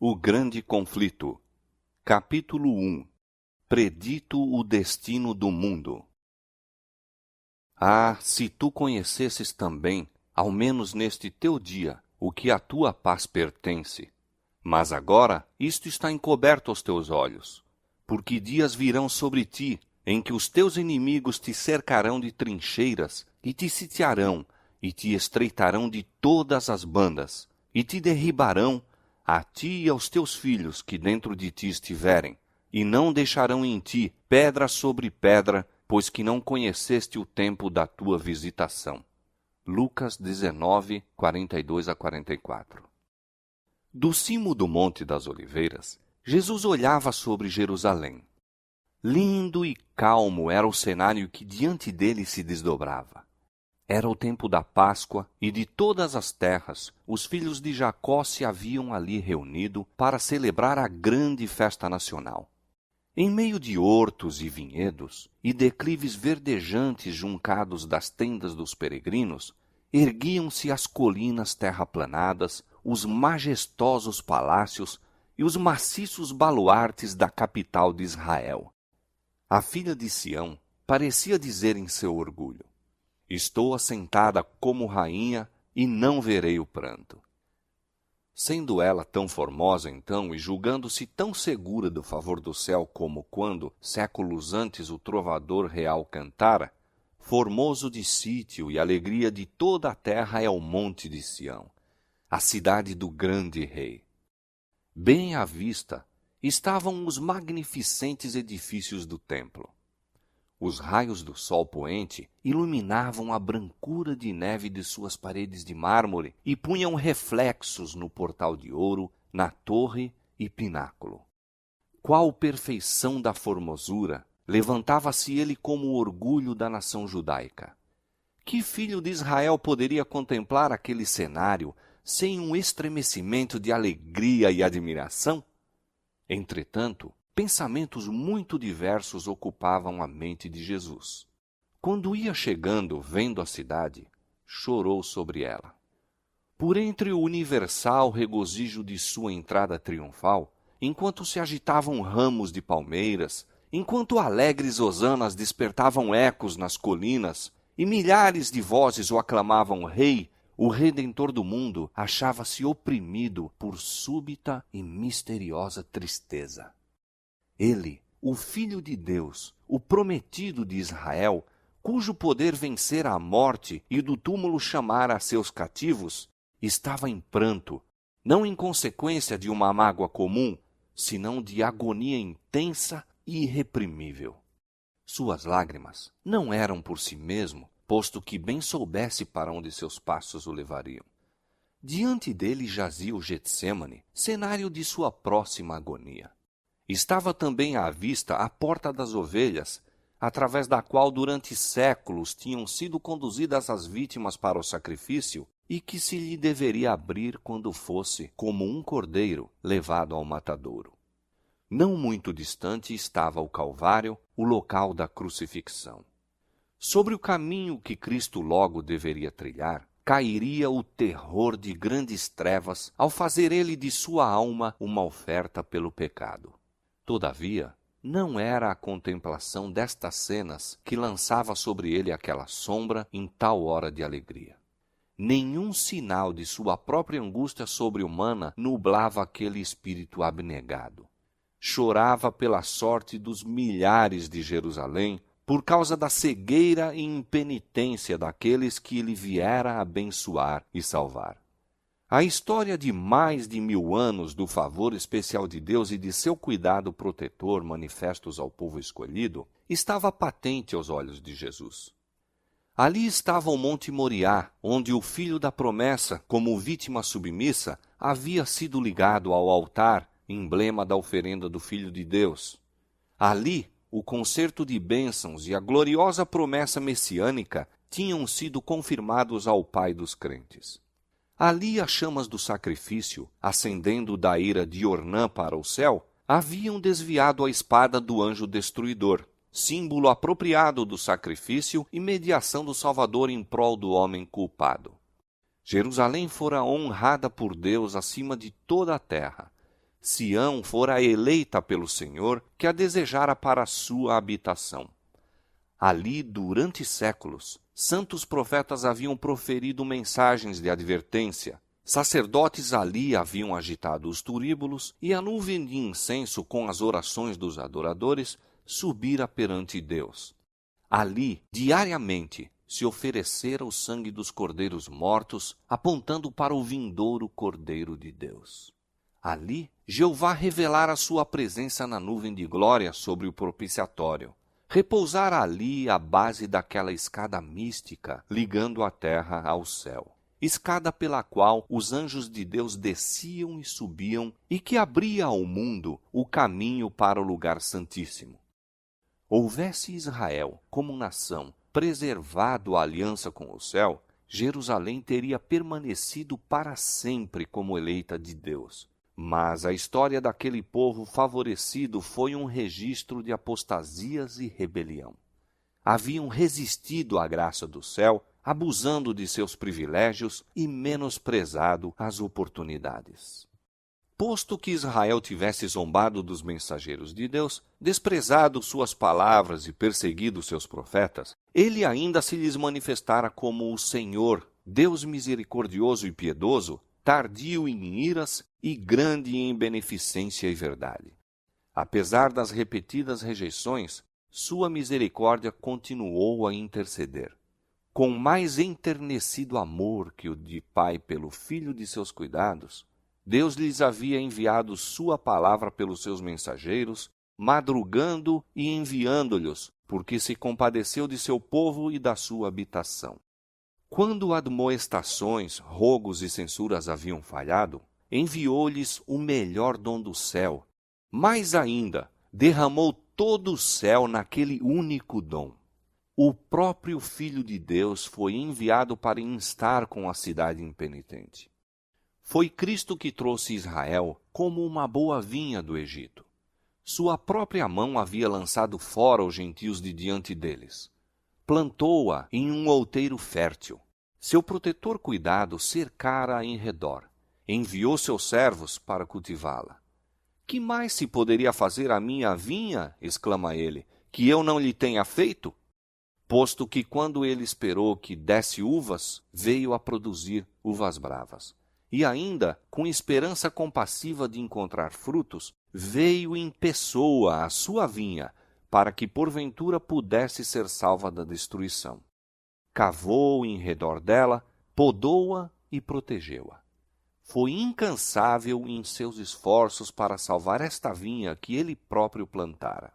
O grande conflito. Capítulo 1. Predito o destino do mundo. Ah, se tu conhecesses também, ao menos neste teu dia, o que à tua paz pertence. Mas agora isto está encoberto aos teus olhos, porque dias virão sobre ti, em que os teus inimigos te cercarão de trincheiras, e te sitiarão, e te estreitarão de todas as bandas, e te derribarão, a ti e aos teus filhos que dentro de ti estiverem, e não deixarão em ti pedra sobre pedra, pois que não conheceste o tempo da tua visitação. Lucas 19, 42-44. Do cimo do Monte das Oliveiras, Jesus olhava sobre Jerusalém. Lindo e calmo era o cenário que diante dele se desdobrava. Era o tempo da Páscoa, e de todas as terras, os filhos de Jacó se haviam ali reunido para celebrar a grande festa nacional. Em meio de hortos e vinhedos, e declives verdejantes juncados das tendas dos peregrinos, erguiam-se as colinas terraplanadas, os majestosos palácios e os maciços baluartes da capital de Israel. A filha de Sião parecia dizer em seu orgulho: estou assentada como rainha e não verei o pranto. Sendo ela tão formosa então e julgando-se tão segura do favor do céu como quando, séculos antes, o trovador real cantara, formoso de sítio e alegria de toda a terra é o monte de Sião, a cidade do grande rei. Bem à vista estavam os magnificentes edifícios do templo. Os raios do sol poente iluminavam a brancura de neve de suas paredes de mármore e punham reflexos no portal de ouro, na torre e pináculo. Qual perfeição da formosura! Levantava-se ele como o orgulho da nação judaica. Que filho de Israel poderia contemplar aquele cenário sem um estremecimento de alegria e admiração? Entretanto, pensamentos muito diversos ocupavam a mente de Jesus. Quando ia chegando, vendo a cidade, chorou sobre ela. Por entre o universal regozijo de sua entrada triunfal, enquanto se agitavam ramos de palmeiras, enquanto alegres hosanas despertavam ecos nas colinas, e milhares de vozes o aclamavam rei, o Redentor do mundo achava-se oprimido por súbita e misteriosa tristeza. Ele, o Filho de Deus, o prometido de Israel, cujo poder vencera a morte e do túmulo chamara a seus cativos, estava em pranto, não em consequência de uma mágoa comum, senão de agonia intensa e irreprimível. Suas lágrimas não eram por si mesmo, posto que bem soubesse para onde seus passos o levariam. Diante dele jazia o Getsêmani, cenário de sua próxima agonia. Estava também à vista a porta das ovelhas, através da qual durante séculos tinham sido conduzidas as vítimas para o sacrifício e que se lhe deveria abrir quando fosse, como um cordeiro, levado ao matadouro. Não muito distante estava o Calvário, o local da crucifixão. Sobre o caminho que Cristo logo deveria trilhar, cairia o terror de grandes trevas ao fazer ele de sua alma uma oferta pelo pecado. Todavia, não era a contemplação destas cenas que lançava sobre ele aquela sombra em tal hora de alegria. Nenhum sinal de sua própria angústia sobre-humana nublava aquele espírito abnegado. Chorava pela sorte dos milhares de Jerusalém, por causa da cegueira e impenitência daqueles que ele viera abençoar e salvar. A história de mais de 1000 anos do favor especial de Deus e de seu cuidado protetor manifestos ao povo escolhido estava patente aos olhos de Jesus. Ali estava o Monte Moriá, onde o filho da promessa, como vítima submissa, havia sido ligado ao altar, emblema da oferenda do Filho de Deus. Ali, o concerto de bênçãos e a gloriosa promessa messiânica tinham sido confirmados ao Pai dos crentes. Ali as chamas do sacrifício, ascendendo da ira de Ornã para o céu, haviam desviado a espada do anjo destruidor, símbolo apropriado do sacrifício e mediação do Salvador em prol do homem culpado. Jerusalém fora honrada por Deus acima de toda a terra. Sião fora eleita pelo Senhor, que a desejara para a sua habitação. Ali, durante séculos, santos profetas haviam proferido mensagens de advertência. Sacerdotes ali haviam agitado os turíbulos, e a nuvem de incenso com as orações dos adoradores subira perante Deus. Ali, diariamente, se oferecera o sangue dos cordeiros mortos, apontando para o vindouro Cordeiro de Deus. Ali, Jeová revelara a sua presença na nuvem de glória sobre o propiciatório. Repousara ali a base daquela escada mística, ligando a terra ao céu. Escada pela qual os anjos de Deus desciam e subiam, e que abria ao mundo o caminho para o lugar santíssimo. Houvesse Israel, como nação, preservado a aliança com o céu, Jerusalém teria permanecido para sempre como eleita de Deus. Mas a história daquele povo favorecido foi um registro de apostasias e rebelião. Haviam resistido à graça do céu, abusando de seus privilégios e menosprezado as oportunidades. Posto que Israel tivesse zombado dos mensageiros de Deus, desprezado suas palavras e perseguido seus profetas, ele ainda se lhes manifestara como o Senhor, Deus misericordioso e piedoso, tardio em iras e grande em beneficência e verdade. Apesar das repetidas rejeições, sua misericórdia continuou a interceder. Com mais enternecido amor que o de pai pelo filho de seus cuidados, Deus lhes havia enviado sua palavra pelos seus mensageiros, madrugando e enviando-lhes, porque se compadeceu de seu povo e da sua habitação. Quando admoestações, rogos e censuras haviam falhado, enviou-lhes o melhor dom do céu. Mais ainda, derramou todo o céu naquele único dom. O próprio Filho de Deus foi enviado para instar com a cidade impenitente. Foi Cristo que trouxe Israel como uma boa vinha do Egito. Sua própria mão havia lançado fora os gentios de diante deles. Plantou-a em um outeiro fértil. Seu protetor cuidado cercara-a em redor. Enviou seus servos para cultivá-la. Que mais se poderia fazer à minha vinha, exclama ele, que eu não lhe tenha feito? Posto que quando ele esperou que desse uvas, veio a produzir uvas bravas. E ainda, com esperança compassiva de encontrar frutos, veio em pessoa à sua vinha, para que porventura pudesse ser salva da destruição. Cavou em redor dela, podou-a e protegeu-a. Foi incansável em seus esforços para salvar esta vinha que ele próprio plantara.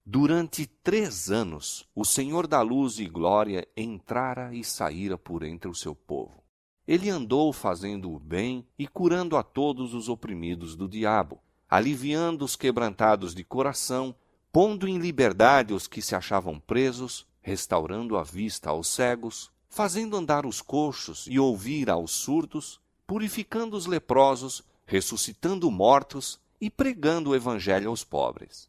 Durante 3 anos, o Senhor da luz e glória entrara e saíra por entre o seu povo. Ele andou fazendo o bem e curando a todos os oprimidos do diabo, aliviando os quebrantados de coração, pondo em liberdade os que se achavam presos, restaurando a vista aos cegos, fazendo andar os coxos e ouvir aos surdos, purificando os leprosos, ressuscitando mortos e pregando o evangelho aos pobres.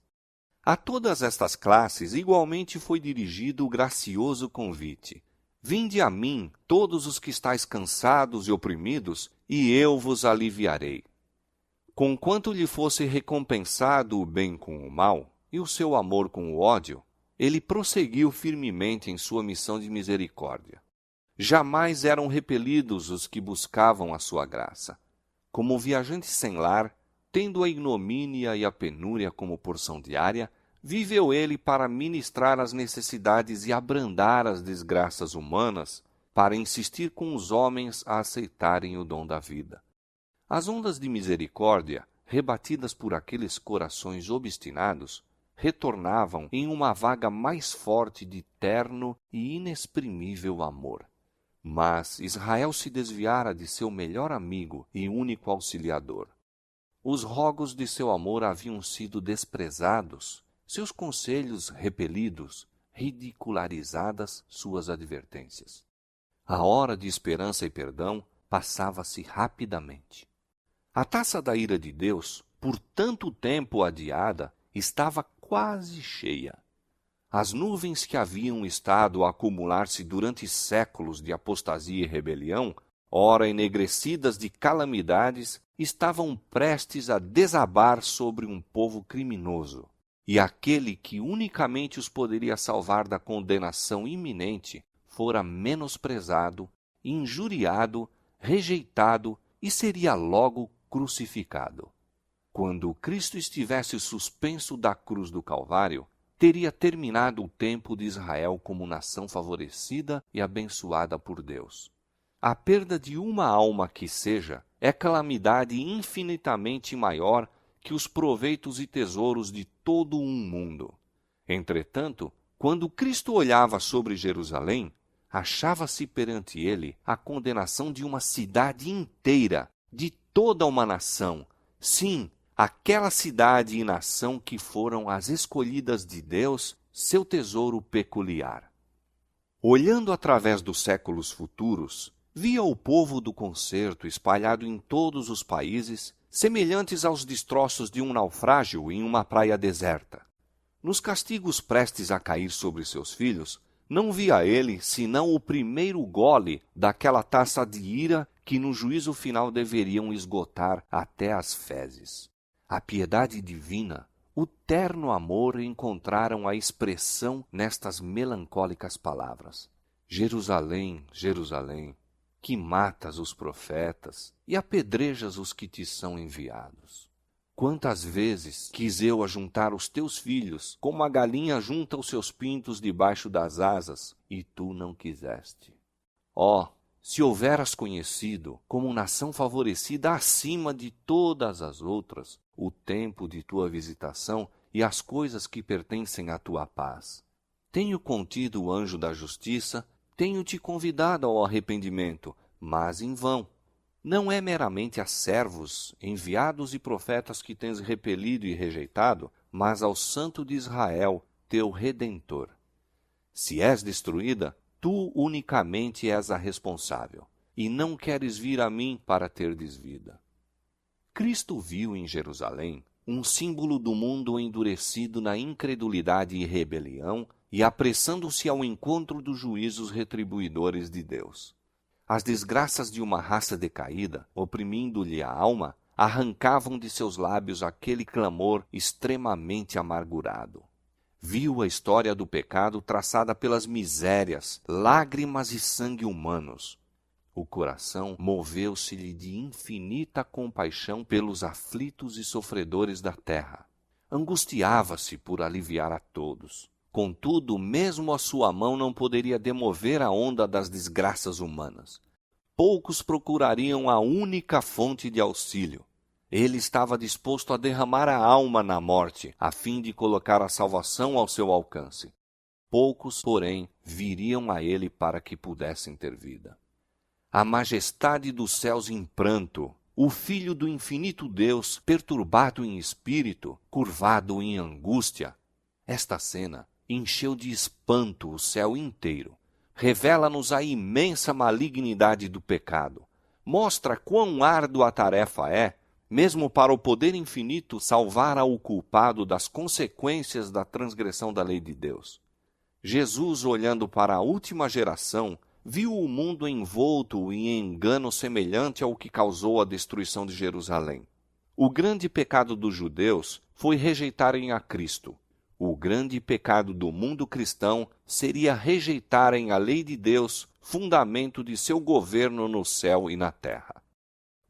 A todas estas classes igualmente foi dirigido o gracioso convite: vinde a mim, todos os que estáis cansados e oprimidos, e eu vos aliviarei. Conquanto lhe fosse recompensado o bem com o mal, e o seu amor com o ódio, ele prosseguiu firmemente em sua missão de misericórdia. Jamais eram repelidos os que buscavam a sua graça. Como viajante sem lar, tendo a ignomínia e a penúria como porção diária, viveu ele para ministrar as necessidades e abrandar as desgraças humanas, para insistir com os homens a aceitarem o dom da vida. As ondas de misericórdia, rebatidas por aqueles corações obstinados, retornavam em uma vaga mais forte de terno e inexprimível amor. Mas Israel se desviara de seu melhor amigo e único auxiliador. Os rogos de seu amor haviam sido desprezados, seus conselhos repelidos, ridicularizadas suas advertências. A hora de esperança e perdão passava-se rapidamente. A taça da ira de Deus, por tanto tempo adiada, estava quase cheia. As nuvens que haviam estado a acumular-se durante séculos de apostasia e rebelião ora enegrecidas de calamidades, estavam prestes a desabar sobre um povo criminoso. E aquele que unicamente os poderia salvar da condenação iminente fora menosprezado, injuriado, rejeitado e seria logo crucificado. Quando Cristo estivesse suspenso da cruz do Calvário, teria terminado o tempo de Israel como nação favorecida e abençoada por Deus. A perda de uma alma que seja é calamidade infinitamente maior que os proveitos e tesouros de todo um mundo. Entretanto, quando Cristo olhava sobre Jerusalém, achava-se perante ele a condenação de uma cidade inteira, de toda uma nação. Sim, aquela cidade e nação que foram as escolhidas de Deus, seu tesouro peculiar. Olhando através dos séculos futuros, via o povo do concerto espalhado em todos os países, semelhantes aos destroços de um naufrágio em uma praia deserta. Nos castigos prestes a cair sobre seus filhos, não via ele senão o primeiro gole daquela taça de ira que no juízo final deveriam esgotar até as fezes. A piedade divina, o terno amor encontraram a expressão nestas melancólicas palavras. Jerusalém, Jerusalém, que matas os profetas e apedrejas os que te são enviados. Quantas vezes quis eu ajuntar os teus filhos, como a galinha junta os seus pintos debaixo das asas, e tu não quiseste. Ó, se houveras conhecido, como nação favorecida acima de todas as outras, o tempo de tua visitação e as coisas que pertencem à tua paz. Tenho contido o anjo da justiça, tenho-te convidado ao arrependimento, mas em vão. Não é meramente a servos, enviados e profetas que tens repelido e rejeitado, mas ao Santo de Israel, teu Redentor. Se és destruída, tu unicamente és a responsável, e não queres vir a mim para terdes vida. Cristo viu em Jerusalém um símbolo do mundo endurecido na incredulidade e rebelião e apressando-se ao encontro dos juízos retribuidores de Deus. As desgraças de uma raça decaída, oprimindo-lhe a alma, arrancavam de seus lábios aquele clamor extremamente amargurado. Viu a história do pecado traçada pelas misérias, lágrimas e sangue humanos. O coração moveu-se-lhe de infinita compaixão pelos aflitos e sofredores da terra. Angustiava-se por aliviar a todos. Contudo, mesmo a sua mão não poderia demover a onda das desgraças humanas. Poucos procurariam a única fonte de auxílio. Ele estava disposto a derramar a alma na morte, a fim de colocar a salvação ao seu alcance. Poucos, porém, viriam a ele para que pudessem ter vida. A majestade dos céus em pranto, o Filho do infinito Deus, perturbado em espírito, curvado em angústia. Esta cena encheu de espanto o céu inteiro. Revela-nos a imensa malignidade do pecado. Mostra quão árdua a tarefa é, mesmo para o poder infinito, salvar ao culpado das consequências da transgressão da lei de Deus. Jesus, olhando para a última geração, viu o mundo envolto em engano semelhante ao que causou a destruição de Jerusalém. O grande pecado dos judeus foi rejeitarem a Cristo. O grande pecado do mundo cristão seria rejeitarem a lei de Deus, fundamento de seu governo no céu e na terra.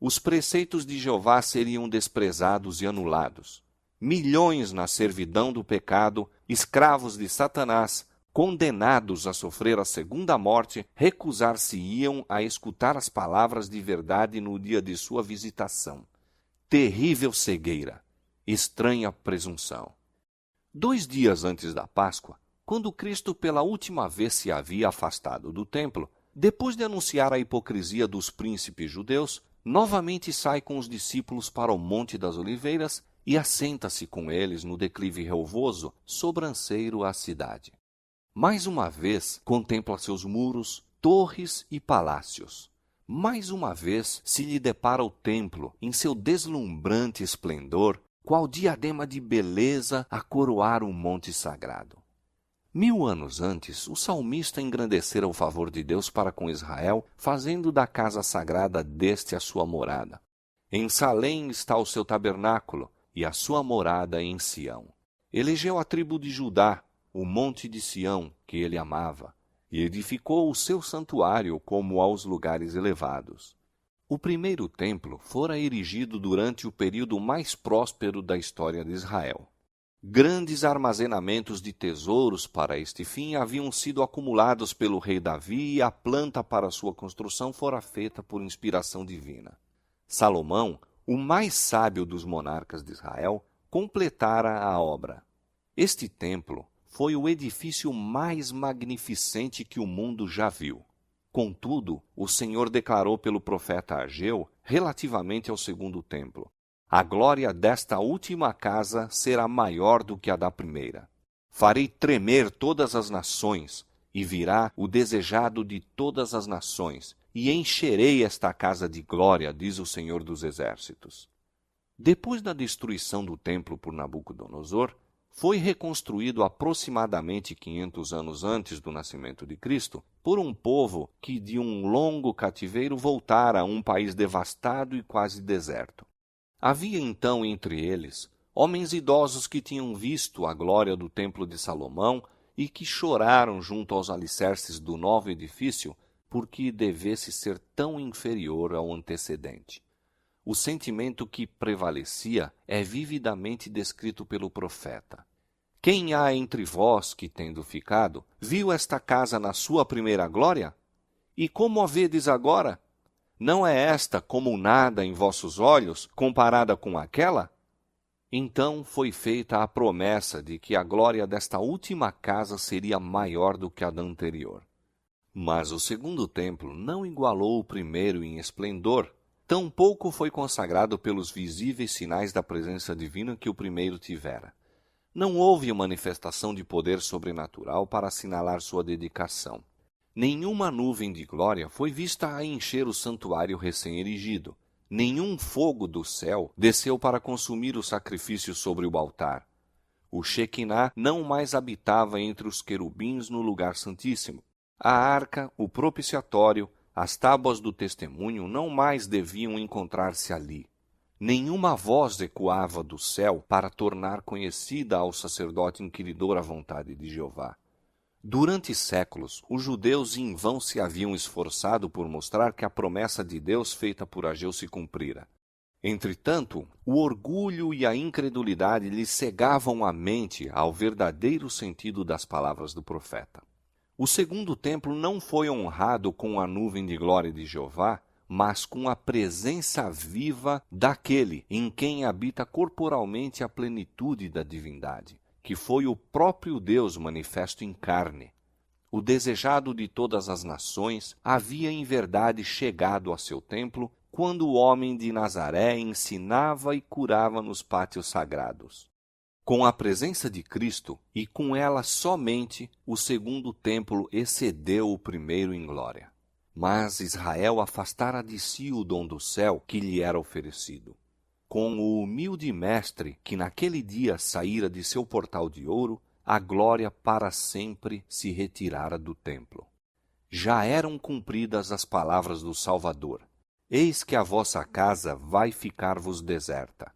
Os preceitos de Jeová seriam desprezados e anulados. Milhões na servidão do pecado, escravos de Satanás, condenados a sofrer a segunda morte, recusar-se-iam a escutar as palavras de verdade no dia de sua visitação. Terrível cegueira, estranha presunção. 2 dias antes da Páscoa, quando Cristo pela última vez se havia afastado do templo, depois de anunciar a hipocrisia dos príncipes judeus, novamente sai com os discípulos para o Monte das Oliveiras e assenta-se com eles no declive relvoso, sobranceiro à cidade. Mais uma vez contempla seus muros, torres e palácios. Mais uma vez se lhe depara o templo em seu deslumbrante esplendor, qual diadema de beleza a coroar o monte sagrado. 1000 anos antes, o salmista engrandecera o favor de Deus para com Israel, fazendo da casa sagrada deste a sua morada. Em Salém está o seu tabernáculo, e a sua morada em Sião. Elegeu a tribo de Judá, o monte de Sião, que ele amava, e edificou o seu santuário como aos lugares elevados. O primeiro templo fora erigido durante o período mais próspero da história de Israel. Grandes armazenamentos de tesouros para este fim haviam sido acumulados pelo rei Davi e a planta para sua construção fora feita por inspiração divina. Salomão, o mais sábio dos monarcas de Israel, completara a obra. Este templo foi o edifício mais magnificente que o mundo já viu. Contudo, o Senhor declarou pelo profeta Ageu, relativamente ao segundo templo: a glória desta última casa será maior do que a da primeira. Farei tremer todas as nações, e virá o desejado de todas as nações, e encherei esta casa de glória, diz o Senhor dos Exércitos. Depois da destruição do templo por Nabucodonosor, foi reconstruído aproximadamente 500 anos antes do nascimento de Cristo por um povo que de um longo cativeiro voltara a um país devastado e quase deserto. Havia então entre eles homens idosos que tinham visto a glória do templo de Salomão e que choraram junto aos alicerces do novo edifício porque devesse ser tão inferior ao antecedente. O sentimento que prevalecia é vividamente descrito pelo profeta. Quem há entre vós que, tendo ficado, viu esta casa na sua primeira glória? E como a vedes agora? Não é esta como nada em vossos olhos, comparada com aquela? Então foi feita a promessa de que a glória desta última casa seria maior do que a da anterior. Mas o segundo templo não igualou o primeiro em esplendor, tampouco foi consagrado pelos visíveis sinais da presença divina que o primeiro tivera. Não houve manifestação de poder sobrenatural para assinalar sua dedicação. Nenhuma nuvem de glória foi vista a encher o santuário recém-erigido. Nenhum fogo do céu desceu para consumir o sacrifício sobre o altar. O Shequiná não mais habitava entre os querubins no lugar santíssimo. A arca, o propiciatório, as tábuas do testemunho não mais deviam encontrar-se ali. Nenhuma voz ecoava do céu para tornar conhecida ao sacerdote inquiridor a vontade de Jeová. Durante séculos, os judeus em vão se haviam esforçado por mostrar que a promessa de Deus feita por Ageu se cumprira. Entretanto, o orgulho e a incredulidade lhes cegavam a mente ao verdadeiro sentido das palavras do profeta. O segundo templo não foi honrado com a nuvem de glória de Jeová, mas com a presença viva daquele em quem habita corporalmente a plenitude da divindade, que foi o próprio Deus manifesto em carne. O desejado de todas as nações havia em verdade chegado a seu templo quando o homem de Nazaré ensinava e curava nos pátios sagrados. Com a presença de Cristo, e com ela somente, o segundo templo excedeu o primeiro em glória. Mas Israel afastara de si o dom do céu que lhe era oferecido. Com o humilde mestre que naquele dia saíra de seu portal de ouro, a glória para sempre se retirara do templo. Já eram cumpridas as palavras do Salvador: eis que a vossa casa vai ficar-vos deserta.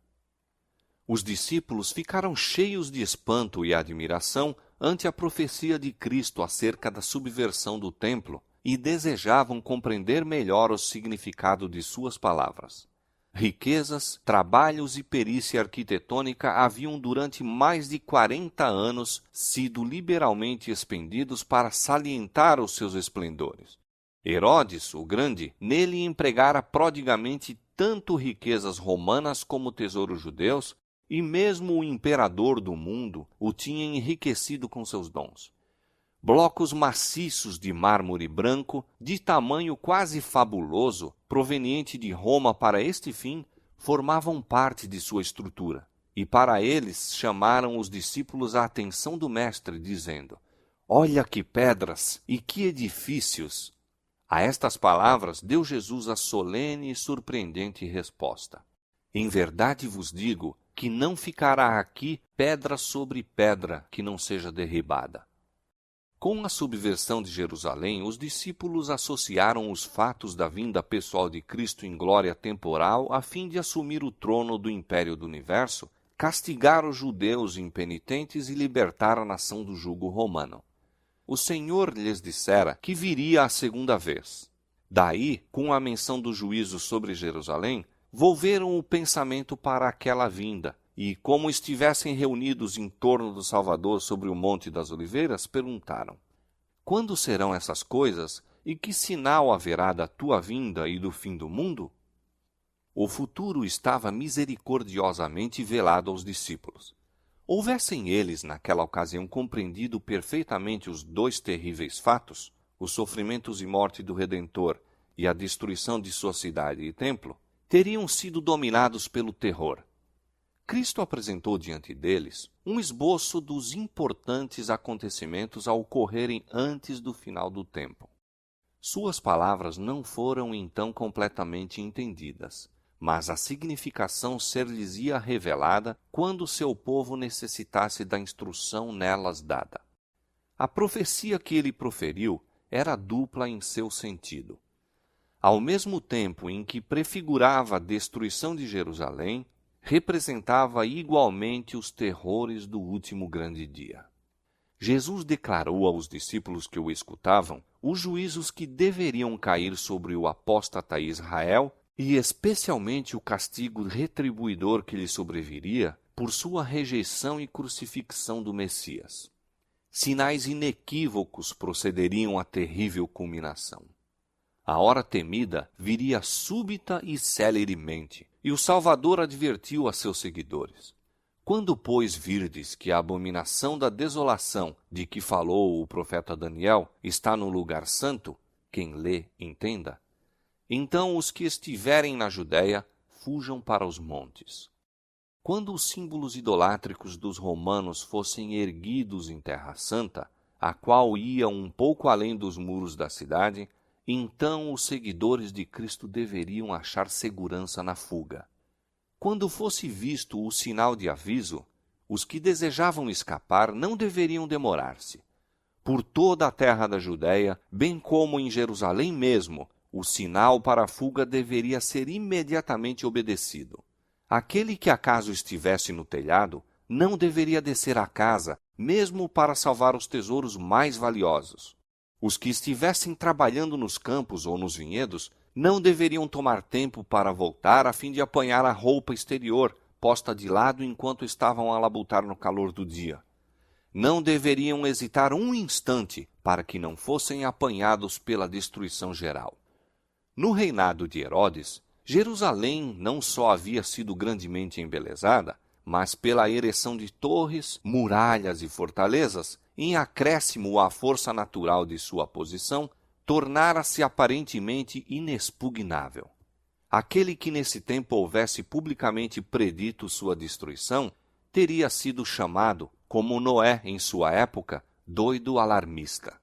Os discípulos ficaram cheios de espanto e admiração ante a profecia de Cristo acerca da subversão do templo e desejavam compreender melhor o significado de suas palavras. Riquezas, trabalhos e perícia arquitetônica haviam durante mais de 40 anos sido liberalmente expendidos para salientar os seus esplendores. Herodes, o Grande, nele empregara prodigamente tanto riquezas romanas como tesouros judeus, e mesmo o imperador do mundo o tinha enriquecido com seus dons. Blocos maciços de mármore branco, de tamanho quase fabuloso, proveniente de Roma para este fim, formavam parte de sua estrutura. E para eles chamaram os discípulos a atenção do Mestre, dizendo: olha que pedras e que edifícios! A estas palavras deu Jesus a solene e surpreendente resposta: em verdade vos digo que não ficará aqui pedra sobre pedra que não seja derribada. Com a subversão de Jerusalém, os discípulos associaram os fatos da vinda pessoal de Cristo em glória temporal a fim de assumir o trono do império do universo, castigar os judeus impenitentes e libertar a nação do jugo romano. O Senhor lhes dissera que viria a segunda vez. Daí, com a menção do juízo sobre Jerusalém, volveram o pensamento para aquela vinda, e, como estivessem reunidos em torno do Salvador sobre o Monte das Oliveiras, perguntaram: quando serão essas coisas, e que sinal haverá da tua vinda e do fim do mundo? O futuro estava misericordiosamente velado aos discípulos. Houvessem eles, naquela ocasião, compreendido perfeitamente os dois terríveis fatos, os sofrimentos e morte do Redentor e a destruição de sua cidade e templo, teriam sido dominados pelo terror. Cristo apresentou diante deles um esboço dos importantes acontecimentos a ocorrerem antes do final do tempo. Suas palavras não foram então completamente entendidas, mas a significação ser-lhes-ia revelada quando seu povo necessitasse da instrução nelas dada. A profecia que ele proferiu era dupla em seu sentido. Ao mesmo tempo em que prefigurava a destruição de Jerusalém, representava igualmente os terrores do último grande dia. Jesus declarou aos discípulos que o escutavam os juízos que deveriam cair sobre o apóstata Israel e especialmente o castigo retribuidor que lhe sobreviria por sua rejeição e crucifixão do Messias. Sinais inequívocos procederiam à terrível culminação. A hora temida viria súbita e celeremente, e o Salvador advertiu a seus seguidores: quando, pois, virdes que a abominação da desolação de que falou o profeta Daniel está no lugar santo, quem lê, entenda, então os que estiverem na Judéia fujam para os montes. Quando os símbolos idolátricos dos romanos fossem erguidos em terra santa, a qual ia um pouco além dos muros da cidade, então os seguidores de Cristo deveriam achar segurança na fuga. Quando fosse visto o sinal de aviso, os que desejavam escapar não deveriam demorar-se. Por toda a terra da Judéia, bem como em Jerusalém mesmo, o sinal para a fuga deveria ser imediatamente obedecido. Aquele que acaso estivesse no telhado não deveria descer à casa, mesmo para salvar os tesouros mais valiosos. Os que estivessem trabalhando nos campos ou nos vinhedos não deveriam tomar tempo para voltar a fim de apanhar a roupa exterior, posta de lado enquanto estavam a labutar no calor do dia. Não deveriam hesitar um instante para que não fossem apanhados pela destruição geral. No reinado de Herodes, Jerusalém não só havia sido grandemente embelezada, mas pela ereção de torres, muralhas e fortalezas, em acréscimo à força natural de sua posição, tornara-se aparentemente inexpugnável. Aquele que nesse tempo houvesse publicamente predito sua destruição, teria sido chamado, como Noé em sua época, doido alarmista.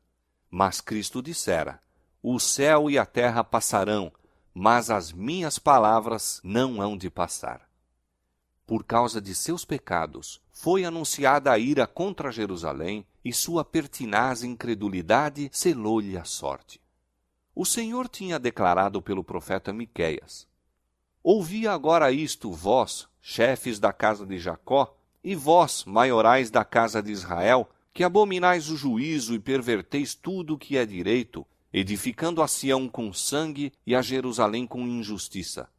Mas Cristo dissera: o céu e a terra passarão, mas as minhas palavras não hão de passar. Por causa de seus pecados, foi anunciada a ira contra Jerusalém, e sua pertinaz incredulidade selou-lhe a sorte. O Senhor tinha declarado pelo profeta Miqueias: ouvi agora isto, vós, chefes da casa de Jacó, e vós, maiorais da casa de Israel, que abominais o juízo e perverteis tudo o que é direito, edificando a Sião com sangue e a Jerusalém com injustiça.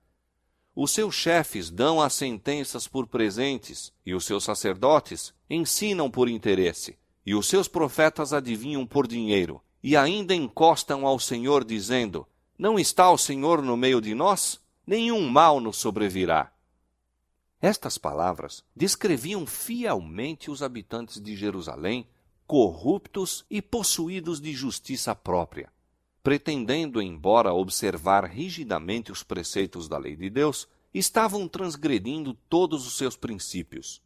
Os seus chefes dão as sentenças por presentes, e os seus sacerdotes ensinam por interesse, e os seus profetas adivinham por dinheiro, e ainda encostam ao Senhor, dizendo: não está o Senhor no meio de nós? Nenhum mal nos sobrevirá. Estas palavras descreviam fielmente os habitantes de Jerusalém, corruptos e possuídos de justiça própria, pretendendo, embora observar rigidamente os preceitos da lei de Deus, estavam transgredindo todos os seus princípios.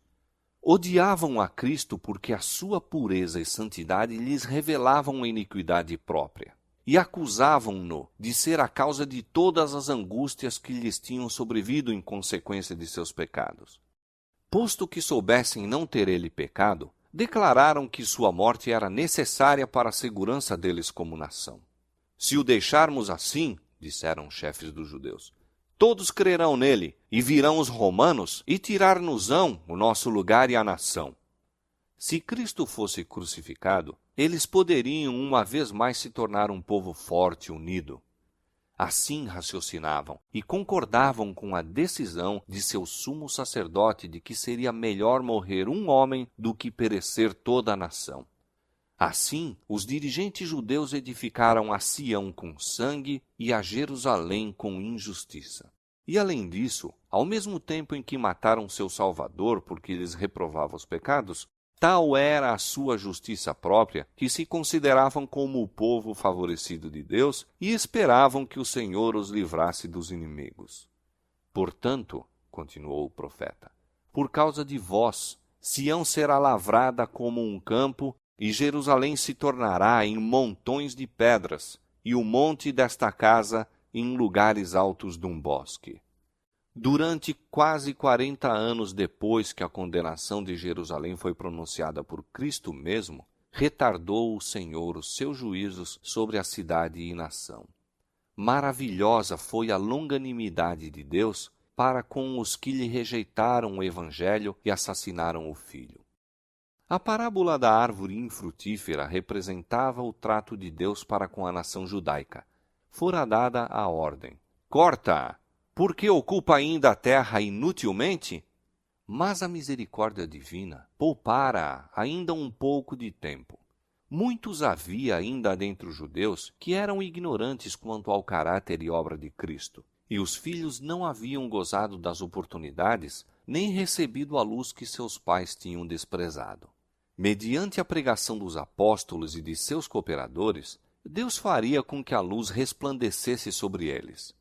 Odiavam a Cristo porque a sua pureza e santidade lhes revelavam a iniquidade própria, e acusavam-no de ser a causa de todas as angústias que lhes tinham sobrevido em consequência de seus pecados. Posto que soubessem não ter ele pecado, declararam que sua morte era necessária para a segurança deles como nação. Se o deixarmos assim, disseram os chefes dos judeus, todos crerão nele, e virão os romanos e tirar-nos-ão o nosso lugar e a nação. Se Cristo fosse crucificado, eles poderiam uma vez mais se tornar um povo forte e unido. Assim raciocinavam e concordavam com a decisão de seu sumo sacerdote de que seria melhor morrer um homem do que perecer toda a nação. Assim, os dirigentes judeus edificaram a Sião com sangue e a Jerusalém com injustiça. E além disso, ao mesmo tempo em que mataram seu Salvador porque lhes reprovava os pecados, tal era a sua justiça própria que se consideravam como o povo favorecido de Deus e esperavam que o Senhor os livrasse dos inimigos. Portanto, continuou o profeta, por causa de vós, Sião será lavrada como um campo e Jerusalém se tornará em montões de pedras e o monte desta casa em lugares altos de um bosque. Durante quase 40 anos depois que a condenação de Jerusalém foi pronunciada por Cristo mesmo, retardou o Senhor os seus juízos sobre a cidade e nação. Maravilhosa foi a longanimidade de Deus para com os que lhe rejeitaram o Evangelho e assassinaram o Filho. A parábola da árvore infrutífera representava o trato de Deus para com a nação judaica. Fora dada a ordem: corta-a, porque ocupa ainda a terra inutilmente? Mas a misericórdia divina poupara ainda um pouco de tempo. Muitos havia ainda dentre os judeus que eram ignorantes quanto ao caráter e obra de Cristo, e os filhos não haviam gozado das oportunidades, nem recebido a luz que seus pais tinham desprezado. Mediante a pregação dos apóstolos e de seus cooperadores, Deus faria com que a luz resplandecesse sobre eles.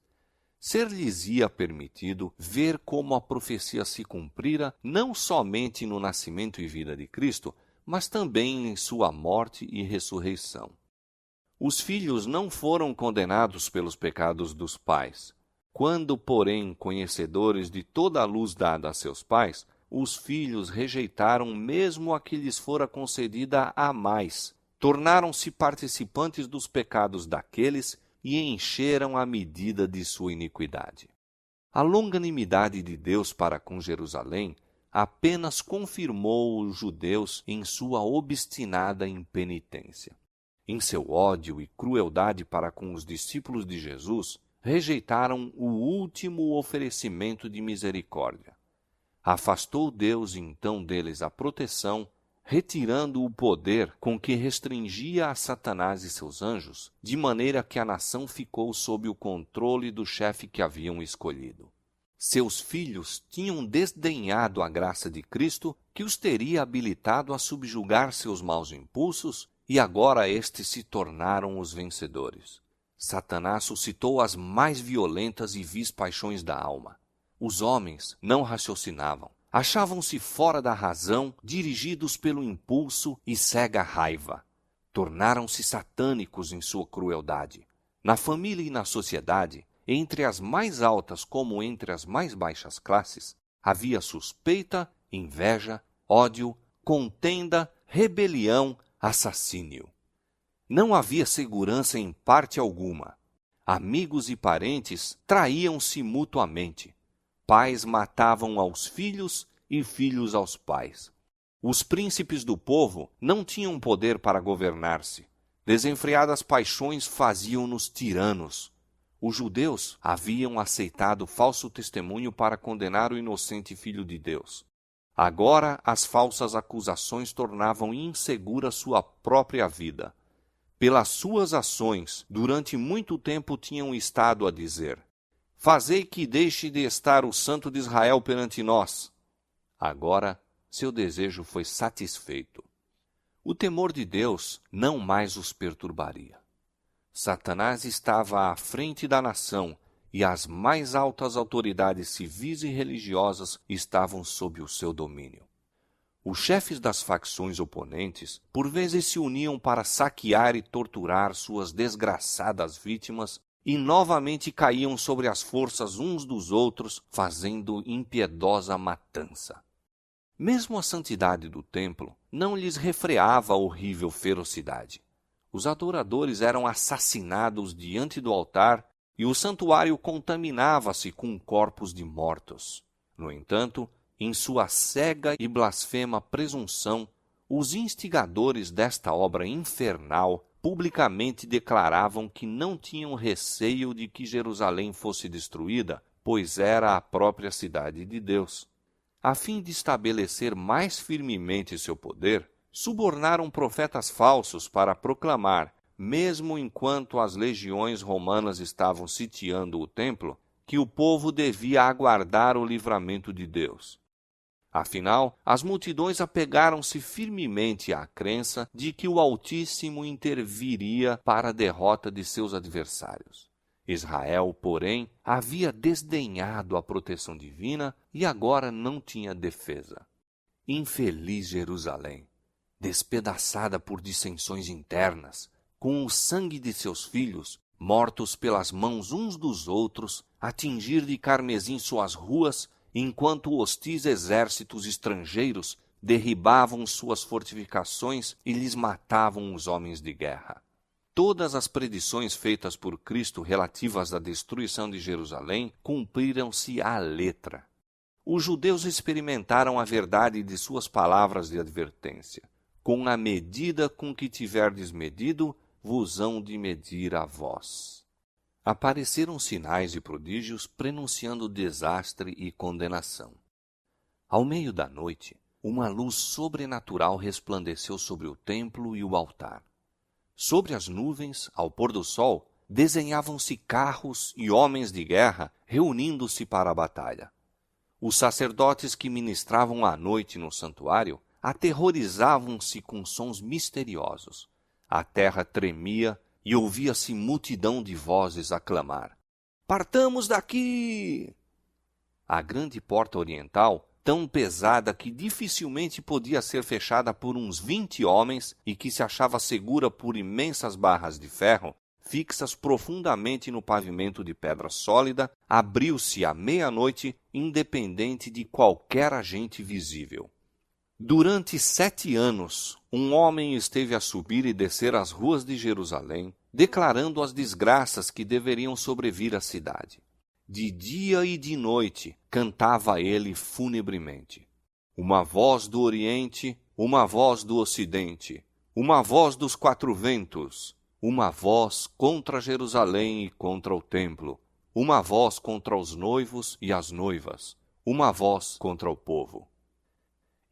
Ser-lhes-ia permitido ver como a profecia se cumprira não somente no nascimento e vida de Cristo, mas também em sua morte e ressurreição. Os filhos não foram condenados pelos pecados dos pais. Quando, porém, conhecedores de toda a luz dada a seus pais, os filhos rejeitaram mesmo a que lhes fora concedida a mais, tornaram-se participantes dos pecados daqueles e encheram a medida de sua iniquidade. A longanimidade de Deus para com Jerusalém apenas confirmou os judeus em sua obstinada impenitência. Em seu ódio e crueldade para com os discípulos de Jesus, rejeitaram o último oferecimento de misericórdia. Afastou Deus então deles a proteção, retirando o poder com que restringia a Satanás e seus anjos, de maneira que a nação ficou sob o controle do chefe que haviam escolhido. Seus filhos tinham desdenhado a graça de Cristo, que os teria habilitado a subjugar seus maus impulsos, e agora estes se tornaram os vencedores. Satanás suscitou as mais violentas e vis paixões da alma. Os homens não raciocinavam. Achavam-se fora da razão, dirigidos pelo impulso e cega raiva. Tornaram-se satânicos em sua crueldade. Na família e na sociedade, entre as mais altas como entre as mais baixas classes, havia suspeita, inveja, ódio, contenda, rebelião, assassínio. Não havia segurança em parte alguma. Amigos e parentes traíam-se mutuamente. Pais matavam aos filhos e filhos aos pais. Os príncipes do povo não tinham poder para governar-se. Desenfreadas paixões faziam-nos tiranos. Os judeus haviam aceitado falso testemunho para condenar o inocente Filho de Deus. Agora as falsas acusações tornavam insegura sua própria vida. Pelas suas ações, durante muito tempo tinham estado a dizer: fazei que deixe de estar o Santo de Israel perante nós. Agora, seu desejo foi satisfeito. O temor de Deus não mais os perturbaria. Satanás estava à frente da nação e as mais altas autoridades civis e religiosas estavam sob o seu domínio. Os chefes das facções oponentes, por vezes, se uniam para saquear e torturar suas desgraçadas vítimas e novamente caíam sobre as forças uns dos outros, fazendo impiedosa matança. Mesmo a santidade do templo não lhes refreava a horrível ferocidade. Os adoradores eram assassinados diante do altar e o santuário contaminava-se com corpos de mortos. No entanto, em sua cega e blasfema presunção, os instigadores desta obra infernal publicamente declaravam que não tinham receio de que Jerusalém fosse destruída, pois era a própria cidade de Deus. A fim de estabelecer mais firmemente seu poder, subornaram profetas falsos para proclamar, mesmo enquanto as legiões romanas estavam sitiando o templo, que o povo devia aguardar o livramento de Deus. Afinal, as multidões apegaram-se firmemente à crença de que o Altíssimo interviria para a derrota de seus adversários. Israel, porém, havia desdenhado a proteção divina e agora não tinha defesa. Infeliz Jerusalém, despedaçada por dissensões internas, com o sangue de seus filhos, mortos pelas mãos uns dos outros, a tingir de carmesim suas ruas, enquanto hostis exércitos estrangeiros derribavam suas fortificações e lhes matavam os homens de guerra. Todas as predições feitas por Cristo relativas à destruição de Jerusalém cumpriram-se à letra. Os judeus experimentaram a verdade de suas palavras de advertência. Com a medida com que tiverdes medido, vos hão de medir a vós. Apareceram sinais e prodígios prenunciando desastre e condenação. Ao meio da noite, uma luz sobrenatural resplandeceu sobre o templo e o altar. Sobre as nuvens, ao pôr do sol, desenhavam-se carros e homens de guerra reunindo-se para a batalha. Os sacerdotes que ministravam à noite no santuário aterrorizavam-se com sons misteriosos. A terra tremia e ouvia-se multidão de vozes a clamar: "Partamos daqui!" A grande porta oriental, tão pesada que dificilmente podia ser fechada por uns 20 homens e que se achava segura por imensas barras de ferro, fixas profundamente no pavimento de pedra sólida, abriu-se à meia-noite, independente de qualquer agente visível. Durante 7 anos, um homem esteve a subir e descer as ruas de Jerusalém, declarando as desgraças que deveriam sobrevir à cidade. De dia e de noite cantava ele funebremente. Uma voz do Oriente, uma voz do Ocidente, uma voz dos 4 ventos, uma voz contra Jerusalém e contra o templo, uma voz contra os noivos e as noivas, uma voz contra o povo.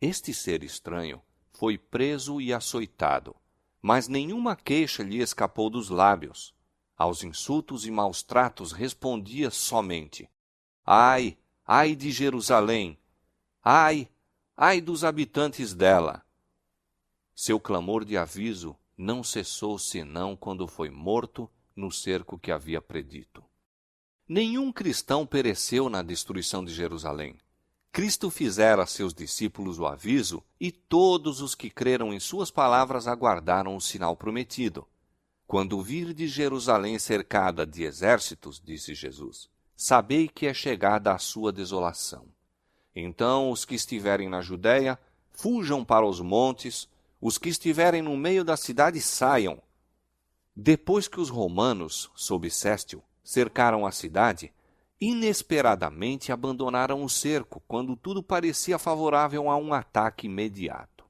Este ser estranho foi preso e açoitado, mas nenhuma queixa lhe escapou dos lábios. Aos insultos e maus tratos respondia somente: "Ai, ai de Jerusalém! Ai, ai dos habitantes dela!" Seu clamor de aviso não cessou senão quando foi morto no cerco que havia predito. Nenhum cristão pereceu na destruição de Jerusalém. Cristo fizera a seus discípulos o aviso, e todos os que creram em suas palavras aguardaram o sinal prometido. "Quando virdes Jerusalém cercada de exércitos", disse Jesus, "sabei que é chegada a sua desolação. Então os que estiverem na Judéia, fujam para os montes, os que estiverem no meio da cidade saiam." Depois que os romanos, sob Sestio, cercaram a cidade, inesperadamente abandonaram o cerco quando tudo parecia favorável a um ataque imediato.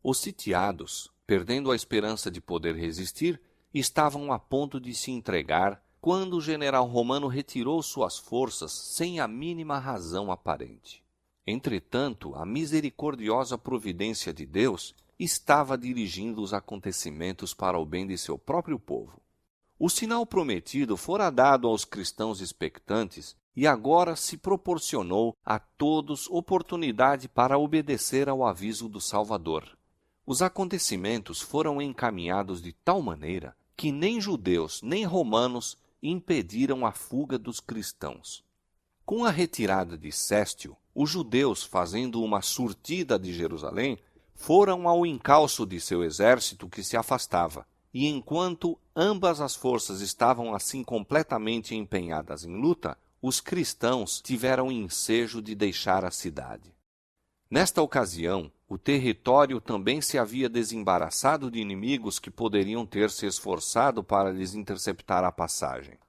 Os sitiados, perdendo a esperança de poder resistir, estavam a ponto de se entregar quando o general romano retirou suas forças sem a mínima razão aparente. Entretanto, a misericordiosa providência de Deus estava dirigindo os acontecimentos para o bem de seu próprio povo. O sinal prometido fora dado aos cristãos expectantes e agora se proporcionou a todos oportunidade para obedecer ao aviso do Salvador. Os acontecimentos foram encaminhados de tal maneira que nem judeus nem romanos impediram a fuga dos cristãos. Com a retirada de Sestio, os judeus, fazendo uma surtida de Jerusalém, foram ao encalço de seu exército que se afastava. E enquanto ambas as forças estavam assim completamente empenhadas em luta, os cristãos tiveram ensejo de deixar a cidade. Nesta ocasião, o território também se havia desembaraçado de inimigos que poderiam ter se esforçado para lhes interceptar a passagem.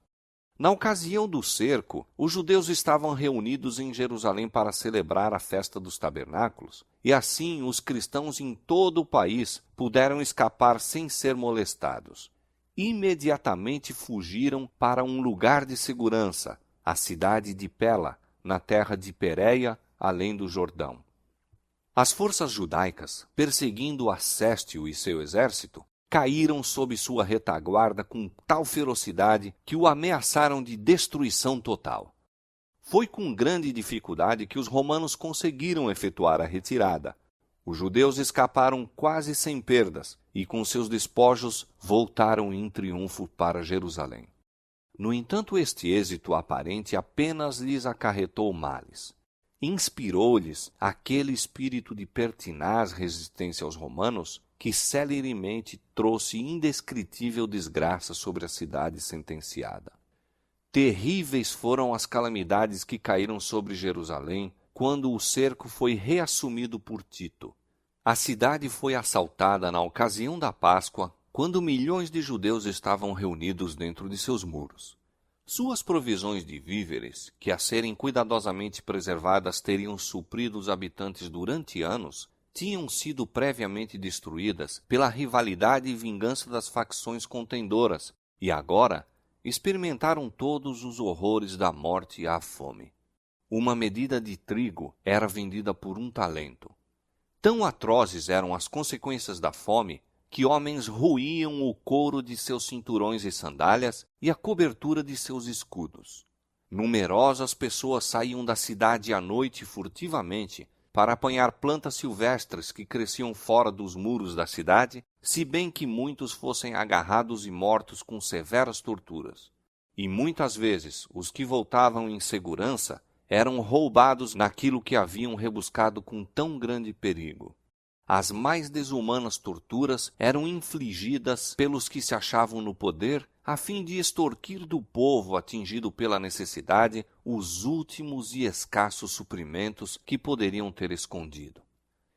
Na ocasião do cerco, os judeus estavam reunidos em Jerusalém para celebrar a festa dos tabernáculos, e assim os cristãos em todo o país puderam escapar sem ser molestados. Imediatamente fugiram para um lugar de segurança, a cidade de Pela, na terra de Pérea, além do Jordão. As forças judaicas, perseguindo Acéstio e seu exército, caíram sob sua retaguarda com tal ferocidade que o ameaçaram de destruição total. Foi com grande dificuldade que os romanos conseguiram efetuar a retirada. Os judeus escaparam quase sem perdas e, com seus despojos, voltaram em triunfo para Jerusalém. No entanto, este êxito aparente apenas lhes acarretou males. Inspirou-lhes aquele espírito de pertinaz resistência aos romanos que celeremente trouxe indescritível desgraça sobre a cidade sentenciada. Terríveis foram as calamidades que caíram sobre Jerusalém quando o cerco foi reassumido por Tito. A cidade foi assaltada na ocasião da Páscoa, quando milhões de judeus estavam reunidos dentro de seus muros. Suas provisões de víveres, que a serem cuidadosamente preservadas teriam suprido os habitantes durante anos, tinham sido previamente destruídas pela rivalidade e vingança das facções contendoras, e agora experimentaram todos os horrores da morte e a fome. Uma medida de trigo era vendida por 1 talento. Tão atrozes eram as consequências da fome que homens roíam o couro de seus cinturões e sandálias e a cobertura de seus escudos. Numerosas pessoas saíam da cidade à noite furtivamente para apanhar plantas silvestres que cresciam fora dos muros da cidade, se bem que muitos fossem agarrados e mortos com severas torturas. E muitas vezes os que voltavam em segurança eram roubados naquilo que haviam rebuscado com tão grande perigo. As mais desumanas torturas eram infligidas pelos que se achavam no poder a fim de extorquir do povo atingido pela necessidade os últimos e escassos suprimentos que poderiam ter escondido.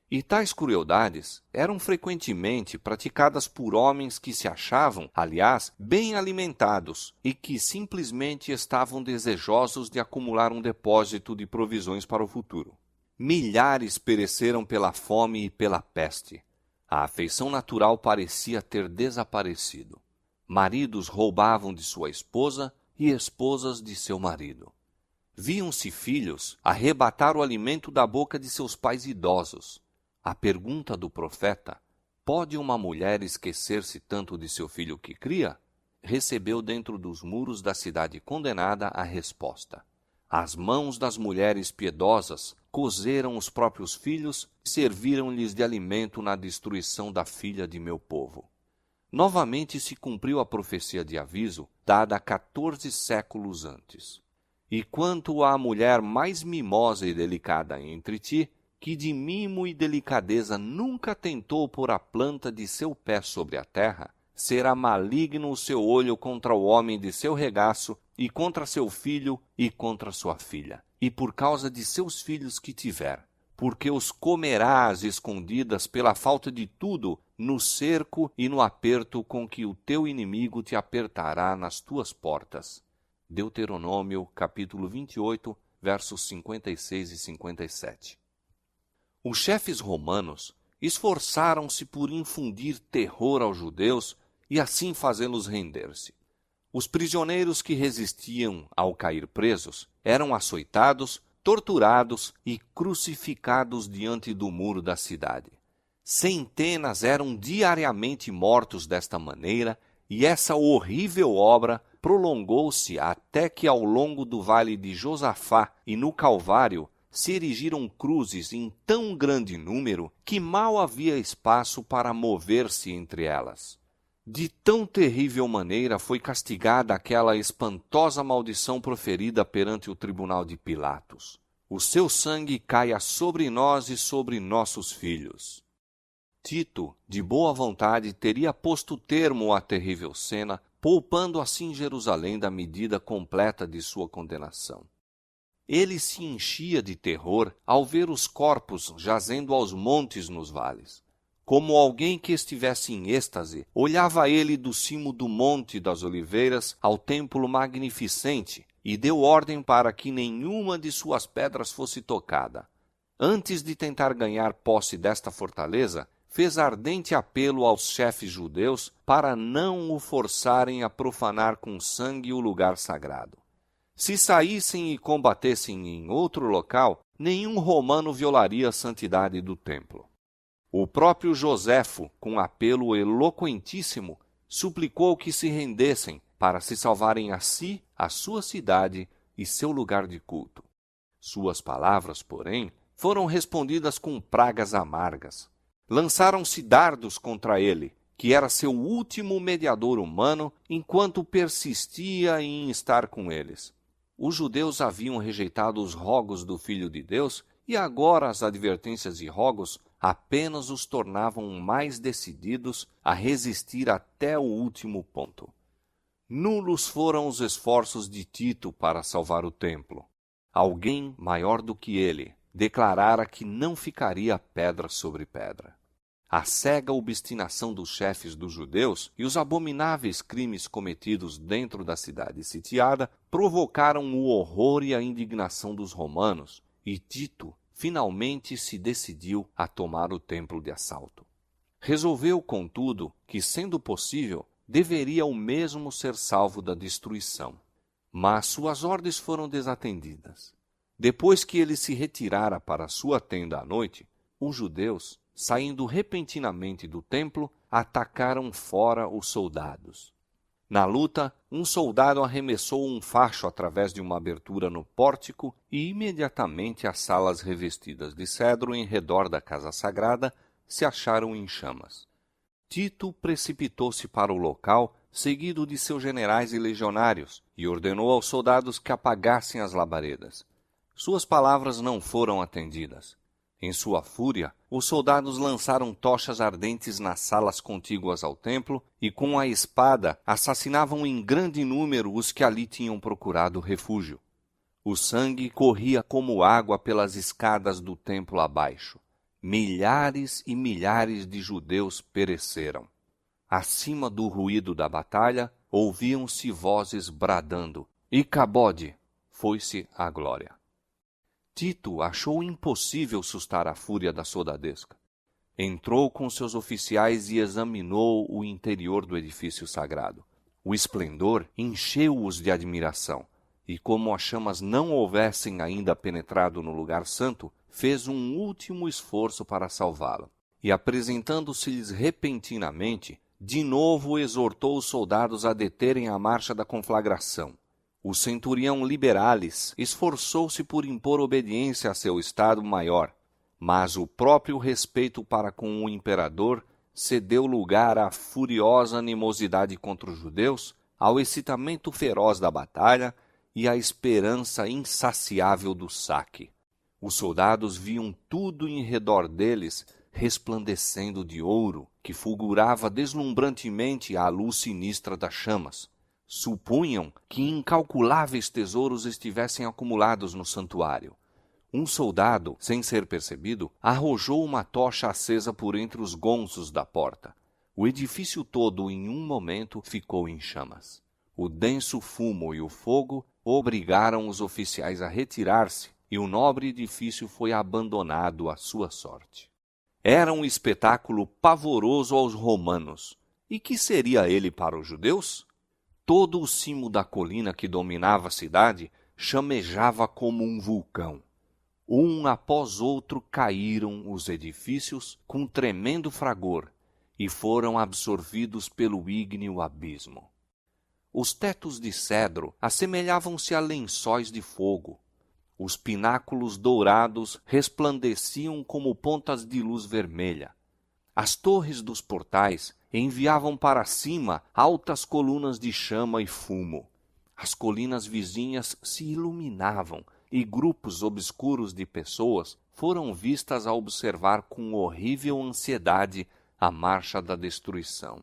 E tais crueldades eram frequentemente praticadas por homens que se achavam, aliás, bem alimentados e que simplesmente estavam desejosos de acumular um depósito de provisões para o futuro. Milhares pereceram pela fome e pela peste. A afeição natural parecia ter desaparecido. Maridos roubavam de sua esposa e esposas de seu marido. Viam-se filhos arrebatar o alimento da boca de seus pais idosos. A pergunta do profeta, pode uma mulher esquecer-se tanto de seu filho que cria? Recebeu dentro dos muros da cidade condenada a resposta. As mãos das mulheres piedosas cozeram os próprios filhos e serviram-lhes de alimento na destruição da filha de meu povo. Novamente se cumpriu a profecia de aviso, dada 14 séculos antes. E quanto à mulher mais mimosa e delicada entre ti, que de mimo e delicadeza nunca tentou pôr a planta de seu pé sobre a terra, será maligno o seu olho contra o homem de seu regaço, e contra seu filho e contra sua filha, e por causa de seus filhos que tiver, porque os comerás escondidas pela falta de tudo no cerco e no aperto com que o teu inimigo te apertará nas tuas portas. Deuteronômio, capítulo 28, versos 56 e 57. Os chefes romanos esforçaram-se por infundir terror aos judeus e assim fazê-los render-se. Os prisioneiros que resistiam ao cair presos eram açoitados, torturados e crucificados diante do muro da cidade. Centenas eram diariamente mortos desta maneira, e essa horrível obra prolongou-se até que ao longo do vale de Josafá e no Calvário se erigiram cruzes em tão grande número que mal havia espaço para mover-se entre elas. De tão terrível maneira foi castigada aquela espantosa maldição proferida perante o tribunal de Pilatos. O seu sangue caia sobre nós e sobre nossos filhos. Tito, de boa vontade, teria posto termo à terrível cena, poupando assim Jerusalém da medida completa de sua condenação. Ele se enchia de terror ao ver os corpos jazendo aos montes nos vales. Como alguém que estivesse em êxtase, olhava ele do cimo do Monte das Oliveiras ao templo magnificente e deu ordem para que nenhuma de suas pedras fosse tocada. Antes de tentar ganhar posse desta fortaleza, fez ardente apelo aos chefes judeus para não o forçarem a profanar com sangue o lugar sagrado. Se saíssem e combatessem em outro local, nenhum romano violaria a santidade do templo. O próprio Joséfo, com apelo eloquentíssimo, suplicou que se rendessem para se salvarem a si, a sua cidade e seu lugar de culto. Suas palavras, porém, foram respondidas com pragas amargas. Lançaram-se dardos contra ele, que era seu último mediador humano, enquanto persistia em estar com eles. Os judeus haviam rejeitado os rogos do Filho de Deus, e agora as advertências e rogos apenas os tornavam mais decididos a resistir até o último ponto. Nulos foram os esforços de Tito para salvar o templo. Alguém maior do que ele declarara que não ficaria pedra sobre pedra. A cega obstinação dos chefes dos judeus e os abomináveis crimes cometidos dentro da cidade sitiada provocaram o horror e a indignação dos romanos, e Tito finalmente se decidiu a tomar o templo de assalto. Resolveu, contudo, que, sendo possível, deveria o mesmo ser salvo da destruição. Mas suas ordens foram desatendidas. Depois que ele se retirara para sua tenda à noite, os judeus, saindo repentinamente do templo, atacaram fora os soldados. Na luta, um soldado arremessou um facho através de uma abertura no pórtico e imediatamente as salas revestidas de cedro em redor da casa sagrada se acharam em chamas. Tito precipitou-se para o local, seguido de seus generais e legionários, e ordenou aos soldados que apagassem as labaredas. Suas palavras não foram atendidas. Em sua fúria, os soldados lançaram tochas ardentes nas salas contíguas ao templo e, com a espada, assassinavam em grande número os que ali tinham procurado refúgio. O sangue corria como água pelas escadas do templo abaixo. Milhares e milhares de judeus pereceram. Acima do ruído da batalha, ouviam-se vozes bradando: Icabode, foi-se a glória. Tito achou impossível sustar a fúria da soldadesca. Entrou com seus oficiais e examinou o interior do edifício sagrado. O esplendor encheu-os de admiração, e como as chamas não houvessem ainda penetrado no lugar santo, fez um último esforço para salvá-lo. E, apresentando-se-lhes repentinamente, de novo exortou os soldados a deterem a marcha da conflagração. O centurião Liberalis esforçou-se por impor obediência a seu estado-maior, mas o próprio respeito para com o imperador cedeu lugar à furiosa animosidade contra os judeus, ao excitamento feroz da batalha e à esperança insaciável do saque. Os soldados viam tudo em redor deles resplandecendo de ouro, que fulgurava deslumbrantemente à luz sinistra das chamas. Supunham que incalculáveis tesouros estivessem acumulados no santuário. Um soldado, sem ser percebido, arrojou uma tocha acesa por entre os gonzos da porta. O edifício todo, em um momento, ficou em chamas. O denso fumo e o fogo obrigaram os oficiais a retirar-se, e o nobre edifício foi abandonado à sua sorte. Era um espetáculo pavoroso aos romanos. E que seria ele para os judeus? Todo o cimo da colina que dominava a cidade chamejava como um vulcão. Um após outro caíram os edifícios com tremendo fragor e foram absorvidos pelo ígneo abismo. Os tetos de cedro assemelhavam-se a lençóis de fogo. Os pináculos dourados resplandeciam como pontas de luz vermelha. As torres dos portais enviavam para cima altas colunas de chama e fumo. As colinas vizinhas se iluminavam e grupos obscuros de pessoas foram vistas a observar com horrível ansiedade a marcha da destruição.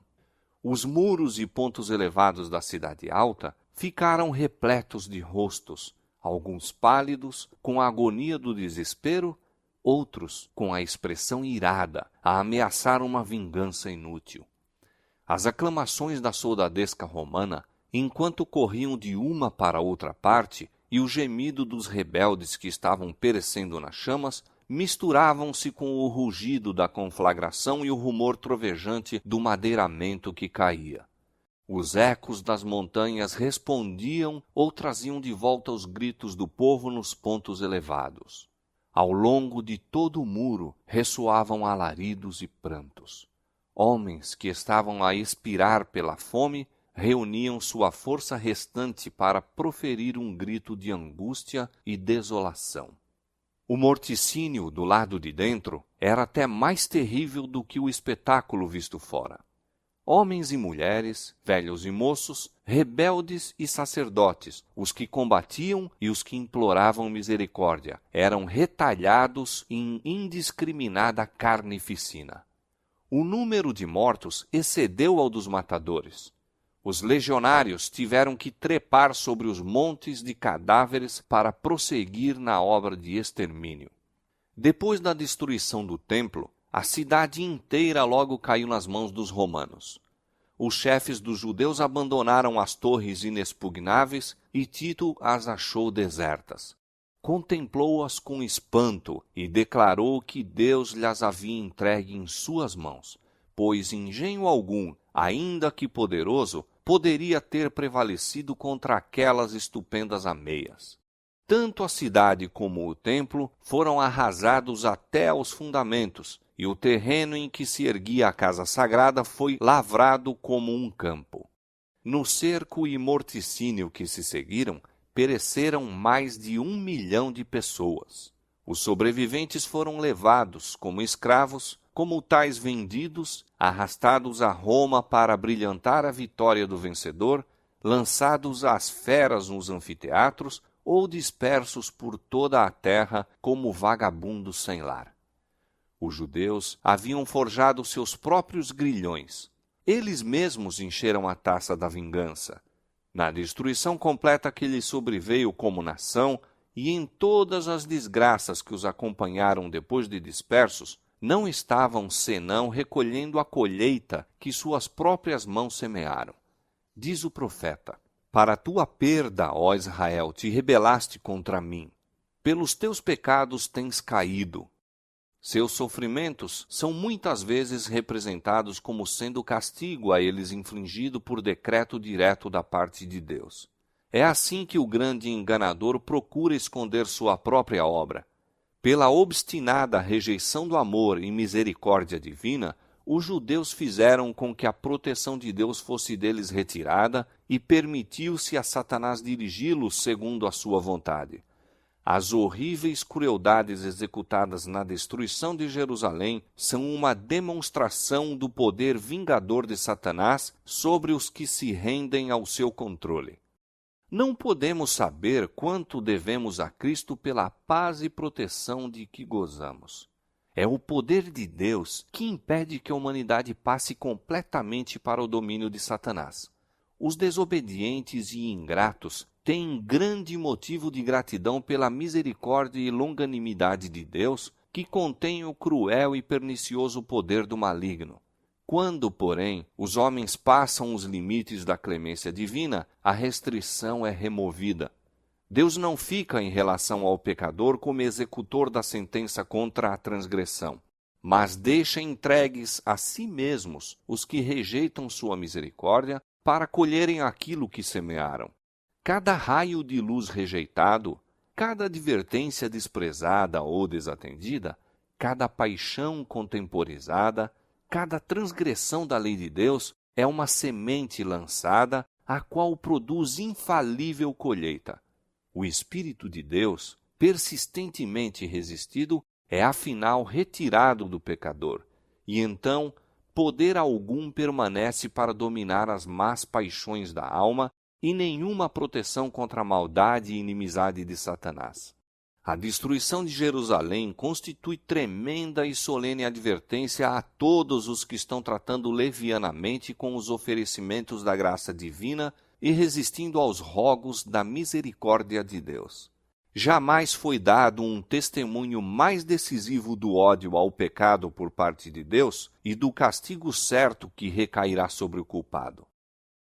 Os muros e pontos elevados da cidade alta ficaram repletos de rostos, alguns pálidos, com a agonia do desespero, outros com a expressão irada, a ameaçar uma vingança inútil. As aclamações da soldadesca romana, enquanto corriam de uma para outra parte, e o gemido dos rebeldes que estavam perecendo nas chamas, misturavam-se com o rugido da conflagração e o rumor trovejante do madeiramento que caía. Os ecos das montanhas respondiam ou traziam de volta os gritos do povo nos pontos elevados. Ao longo de todo o muro ressoavam alaridos e prantos. Homens que estavam a expirar pela fome reuniam sua força restante para proferir um grito de angústia e desolação. O morticínio do lado de dentro era até mais terrível do que o espetáculo visto fora. Homens e mulheres, velhos e moços, rebeldes e sacerdotes, os que combatiam e os que imploravam misericórdia, eram retalhados em indiscriminada carnificina. O número de mortos excedeu ao dos matadores. Os legionários tiveram que trepar sobre os montes de cadáveres para prosseguir na obra de extermínio. Depois da destruição do templo, a cidade inteira logo caiu nas mãos dos romanos. Os chefes dos judeus abandonaram as torres inexpugnáveis e Tito as achou desertas. Contemplou-as com espanto e declarou que Deus lhes havia entregue em suas mãos, pois engenho algum, ainda que poderoso, poderia ter prevalecido contra aquelas estupendas ameias. Tanto a cidade como o templo foram arrasados até aos fundamentos, e o terreno em que se erguia a casa sagrada foi lavrado como um campo. No cerco e morticínio que se seguiram, pereceram mais de 1 milhão de pessoas. Os sobreviventes foram levados como escravos, como tais vendidos, arrastados a Roma para brilhantar a vitória do vencedor, lançados às feras nos anfiteatros ou dispersos por toda a terra como vagabundos sem lar. Os judeus haviam forjado seus próprios grilhões. Eles mesmos encheram a taça da vingança. Na destruição completa que lhes sobreveio como nação e em todas as desgraças que os acompanharam depois de dispersos, não estavam senão recolhendo a colheita que suas próprias mãos semearam. Diz o profeta: para a tua perda, ó Israel, te rebelaste contra mim. Pelos teus pecados tens caído. Seus sofrimentos são muitas vezes representados como sendo castigo a eles infligido por decreto direto da parte de Deus. É assim que o grande enganador procura esconder sua própria obra. Pela obstinada rejeição do amor e misericórdia divina, os judeus fizeram com que a proteção de Deus fosse deles retirada e permitiu-se a Satanás dirigi-los segundo a sua vontade. As horríveis crueldades executadas na destruição de Jerusalém são uma demonstração do poder vingador de Satanás sobre os que se rendem ao seu controle. Não podemos saber quanto devemos a Cristo pela paz e proteção de que gozamos. É o poder de Deus que impede que a humanidade passe completamente para o domínio de Satanás. Os desobedientes e ingratos têm grande motivo de gratidão pela misericórdia e longanimidade de Deus, que contém o cruel e pernicioso poder do maligno. Quando, porém, os homens passam os limites da clemência divina, a restrição é removida. Deus não fica em relação ao pecador como executor da sentença contra a transgressão, mas deixa entregues a si mesmos os que rejeitam sua misericórdia para colherem aquilo que semearam. Cada raio de luz rejeitado, cada advertência desprezada ou desatendida, cada paixão contemporizada, cada transgressão da lei de Deus é uma semente lançada, a qual produz infalível colheita. O Espírito de Deus, persistentemente resistido, é afinal retirado do pecador, e então poder algum permanece para dominar as más paixões da alma e nenhuma proteção contra a maldade e inimizade de Satanás. A destruição de Jerusalém constitui tremenda e solene advertência a todos os que estão tratando levianamente com os oferecimentos da graça divina e resistindo aos rogos da misericórdia de Deus. Jamais foi dado um testemunho mais decisivo do ódio ao pecado por parte de Deus e do castigo certo que recairá sobre o culpado.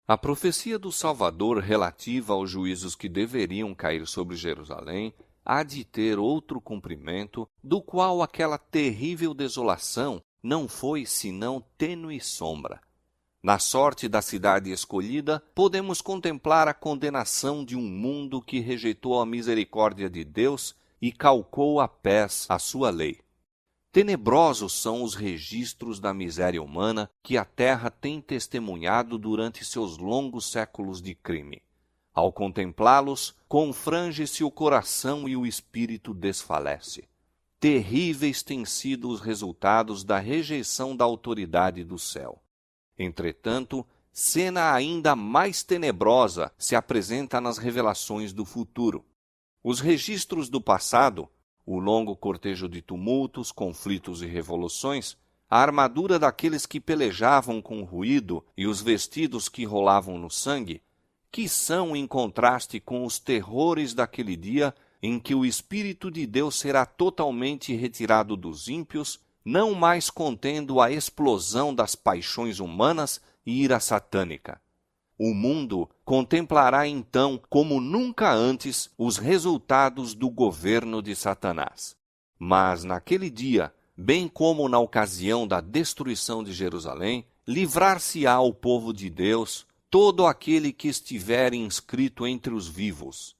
A profecia do Salvador relativa aos juízos que deveriam cair sobre Jerusalém há de ter outro cumprimento, do qual aquela terrível desolação não foi senão tênue sombra. Na sorte da cidade escolhida, podemos contemplar a condenação de um mundo que rejeitou a misericórdia de Deus e calcou a pés a sua lei. Tenebrosos são os registros da miséria humana que a terra tem testemunhado durante seus longos séculos de crime. Ao contemplá-los, confrange-se o coração e o espírito desfalece. Terríveis têm sido os resultados da rejeição da autoridade do céu. Entretanto, cena ainda mais tenebrosa se apresenta nas revelações do futuro. Os registros do passado, o longo cortejo de tumultos, conflitos e revoluções, a armadura daqueles que pelejavam com ruído e os vestidos que rolavam no sangue, que são em contraste com os terrores daquele dia em que o Espírito de Deus será totalmente retirado dos ímpios, não mais contendo a explosão das paixões humanas e ira satânica. O mundo contemplará então, como nunca antes, os resultados do governo de Satanás. Mas naquele dia, bem como na ocasião da destruição de Jerusalém, livrar-se-á o povo de Deus, todo aquele que estiver inscrito entre os vivos.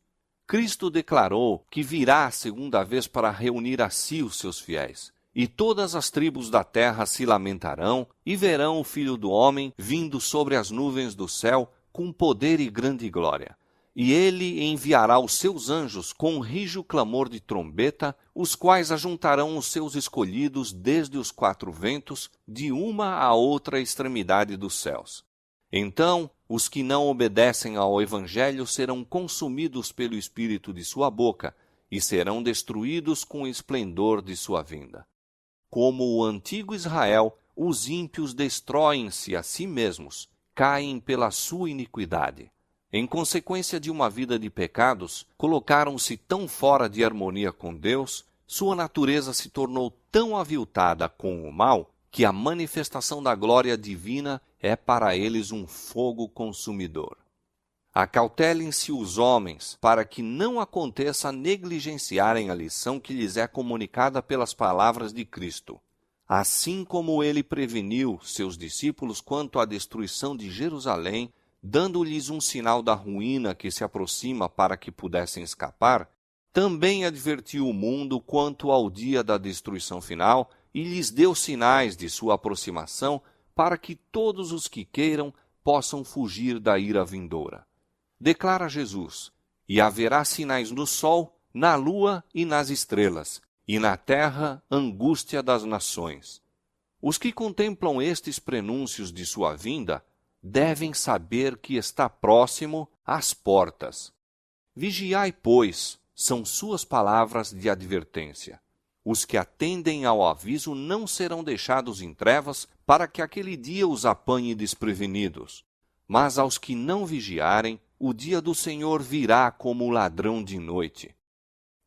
Cristo declarou que virá a segunda vez para reunir a si os seus fiéis. E todas as tribos da terra se lamentarão e verão o Filho do Homem vindo sobre as nuvens do céu com poder e grande glória. E ele enviará os seus anjos com rijo clamor de trombeta, os quais ajuntarão os seus escolhidos desde os quatro ventos, de uma a outra extremidade dos céus. Então, os que não obedecem ao Evangelho serão consumidos pelo espírito de sua boca e serão destruídos com o esplendor de sua vinda. Como o antigo Israel, os ímpios destroem-se a si mesmos, caem pela sua iniquidade. Em consequência de uma vida de pecados, colocaram-se tão fora de harmonia com Deus, sua natureza se tornou tão aviltada com o mal, que a manifestação da glória divina é para eles um fogo consumidor. Acautelem-se os homens, para que não aconteça negligenciarem a lição que lhes é comunicada pelas palavras de Cristo. Assim como ele preveniu seus discípulos quanto à destruição de Jerusalém, dando-lhes um sinal da ruína que se aproxima para que pudessem escapar, também advertiu o mundo quanto ao dia da destruição final e lhes deu sinais de sua aproximação para que todos os que queiram possam fugir da ira vindoura. Declara Jesus: e haverá sinais no sol, na lua e nas estrelas, e na terra angústia das nações. Os que contemplam estes prenúncios de sua vinda devem saber que está próximo às portas. Vigiai, pois, são suas palavras de advertência. Os que atendem ao aviso não serão deixados em trevas para que aquele dia os apanhe desprevenidos. Mas aos que não vigiarem, o dia do Senhor virá como ladrão de noite.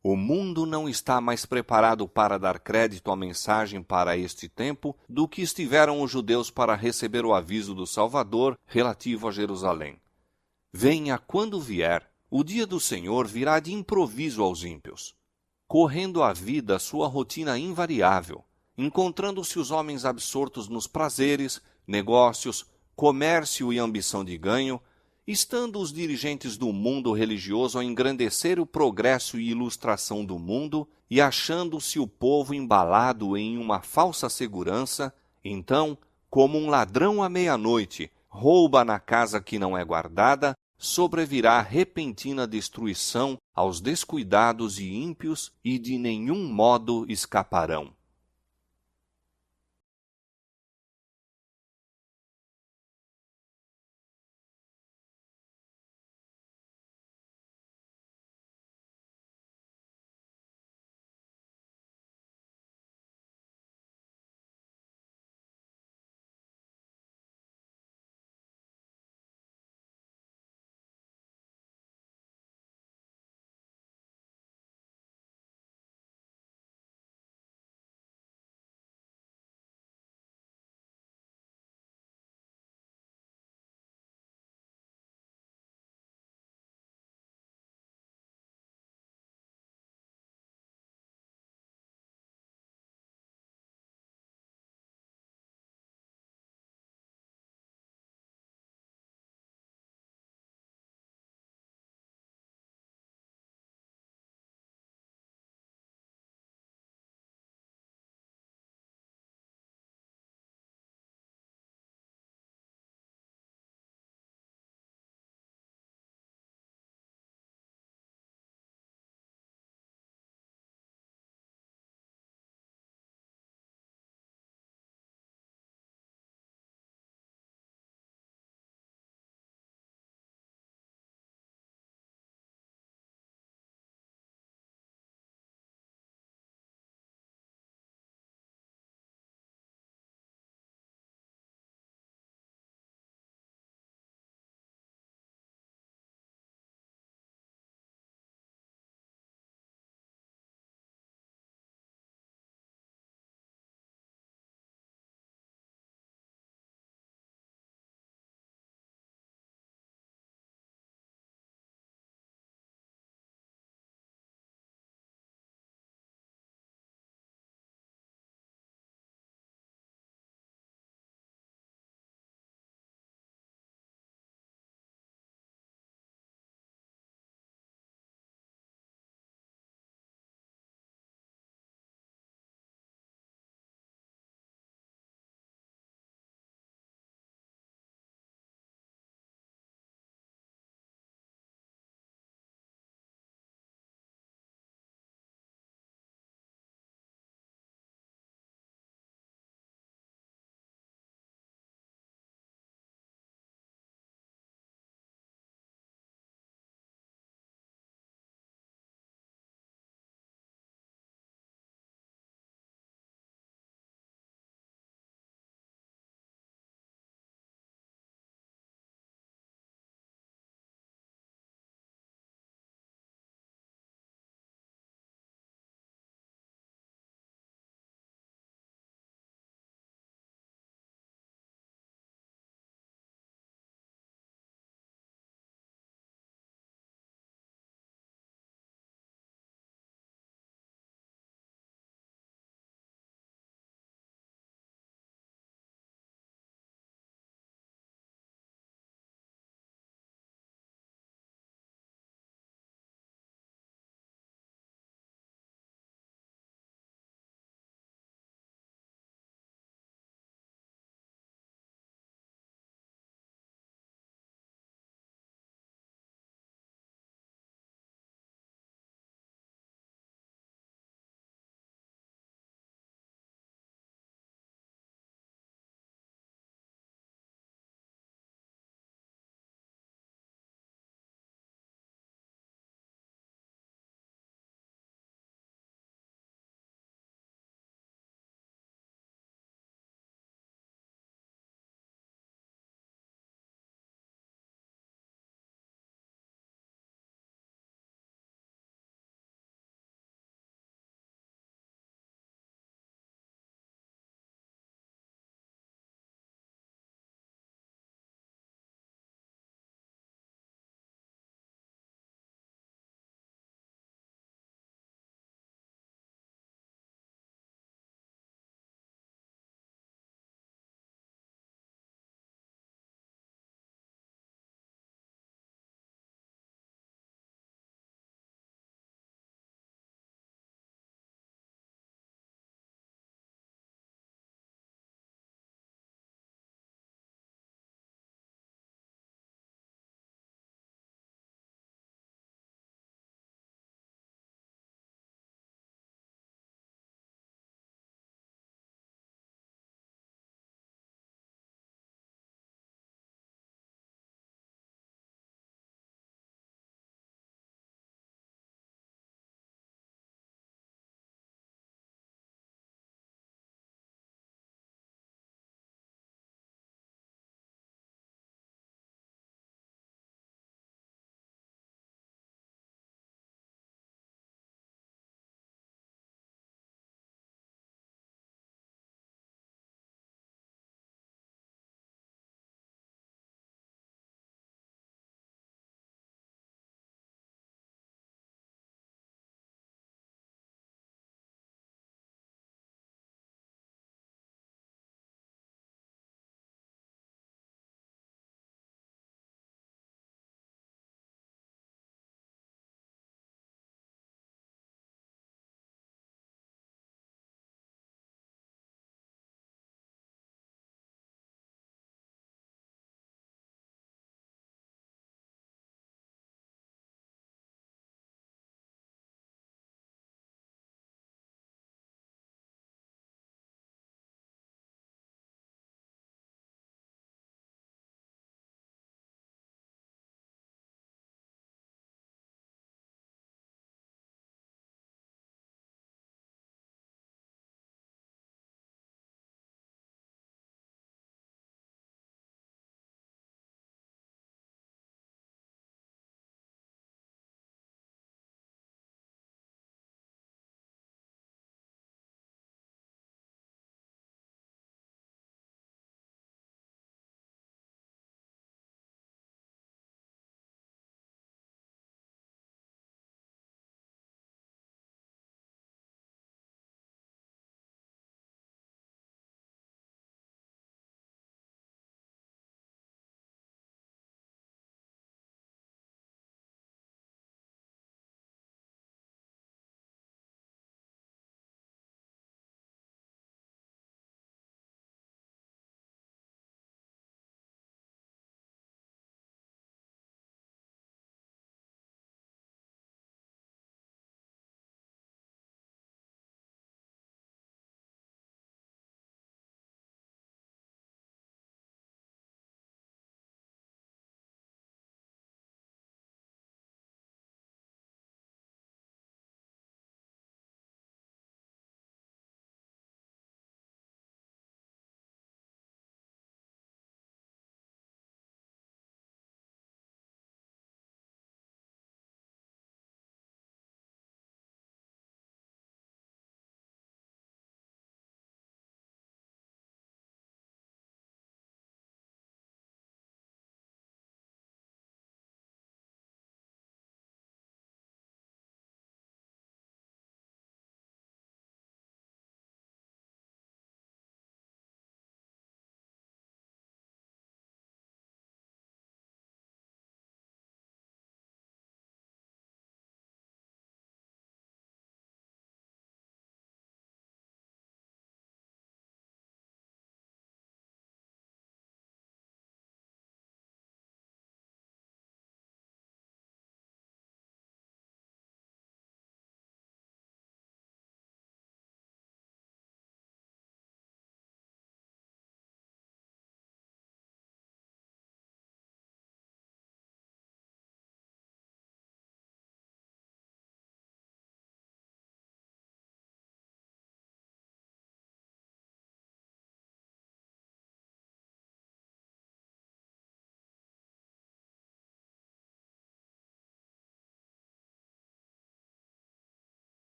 O mundo não está mais preparado para dar crédito à mensagem para este tempo do que estiveram os judeus para receber o aviso do Salvador relativo a Jerusalém. Venha quando vier, o dia do Senhor virá de improviso aos ímpios. Correndo a vida sua rotina invariável, encontrando-se os homens absortos nos prazeres, negócios, comércio e ambição de ganho, estando os dirigentes do mundo religioso a engrandecer o progresso e ilustração do mundo e achando-se o povo embalado em uma falsa segurança, então, como um ladrão à meia-noite, rouba na casa que não é guardada, sobrevirá repentina destruição aos descuidados e ímpios e de nenhum modo escaparão.